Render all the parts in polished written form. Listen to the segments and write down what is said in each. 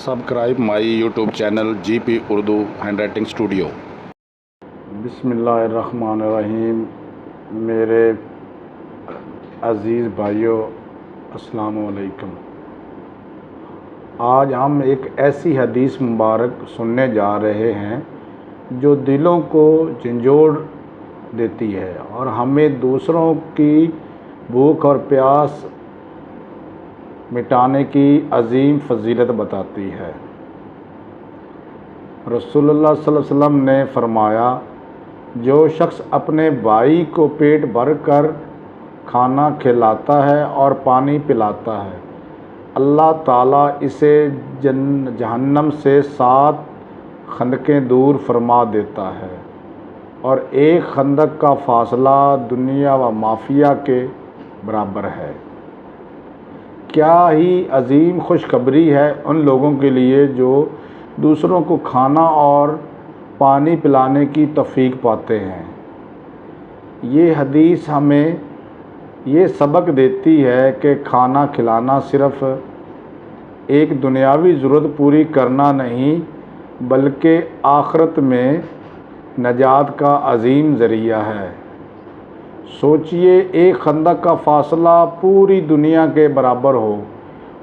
Subscribe my YouTube channel GP Urdu hand writing studio. बिस्मिल्लाहिर्रहमानिर्रहीम। मेरे अज़ीज़ भाइयों, अस्सलामु अलैकुम। आज हम एक ऐसी हदीस मुबारक सुनने जा रहे हैं जो दिलों को झंझोड़ देती है और हमें दूसरों की भूख और प्यास मिटाने की अजीम फजीलत बताती है। रसूलुल्लाह सल्लल्लाहु अलैहि वसल्लम ने फरमाया, जो शख्स अपने भाई को पेट भर कर खाना खिलाता है और पानी पिलाता है, अल्लाह ताला इसे जहन्नम से 7 खंदकें दूर फरमा देता है और एक खंदक का फासला दुनिया व माफिया के बराबर है। क्या ही अजीम खुशखबरी है उन लोगों के लिए जो दूसरों को खाना और पानी पिलाने की तौफीक पाते हैं। ये हदीस हमें ये सबक देती है कि खाना खिलाना सिर्फ़ एक दुनियावी ज़रूरत पूरी करना नहीं बल्कि आखिरत में नजात का अजीम ज़रिया है। सोचिए, एक खंदक का फासला पूरी दुनिया के बराबर हो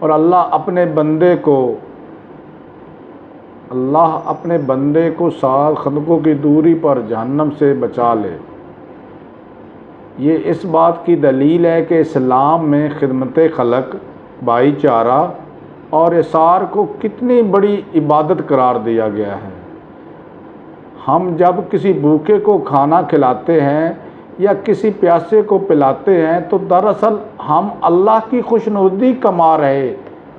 और अल्लाह अपने बंदे को 7 खंदकों की दूरी पर जहन्नम से बचा ले। ये इस बात की दलील है कि इस्लाम में खिदमत खलक, भाईचारा और इसार को कितनी बड़ी इबादत करार दिया गया है। हम जब किसी भूखे को खाना खिलाते हैं या किसी प्यासे को पिलाते हैं तो दरअसल हम अल्लाह की खुशनुदी कमा रहे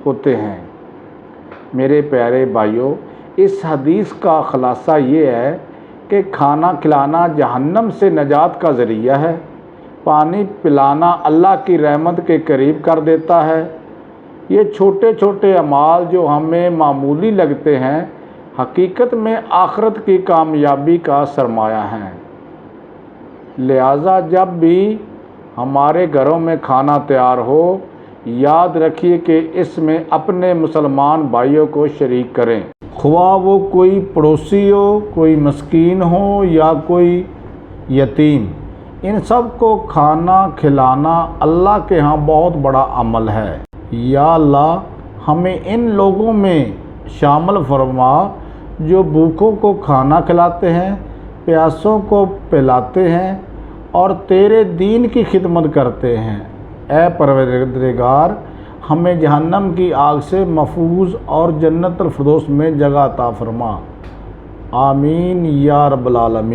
होते हैं। मेरे प्यारे भाइयों, इस हदीस का ख़ुलासा ये है कि खाना खिलाना जहन्नम से नजात का ज़रिया है। पानी पिलाना अल्लाह की रहमत के करीब कर देता है। ये छोटे छोटे अमाल जो हमें मामूली लगते हैं, हकीकत में आखिरत की कामयाबी का सरमाया है। लिहाजा जब भी हमारे घरों में खाना तैयार हो, याद रखिए कि इसमें अपने मुसलमान भाइयों को शरीक करें। ख्वाह वो कोई पड़ोसी हो, कोई मस्कीन हो या कोई यतीम, इन सब को खाना खिलाना अल्लाह के यहाँ बहुत बड़ा अमल है। या अल्लाह, हमें इन लोगों में शामिल फरमा जो भूखों को खाना खिलाते हैं, प्यासों को पिलाते हैं और तेरे दीन की खिदमत करते हैं। ऐ परवरदिगार, हमें जहन्नम की आग से महफूज और जन्नतुल फिरदौस में जगह अता फरमा। आमीन या रब्बल आलमीन।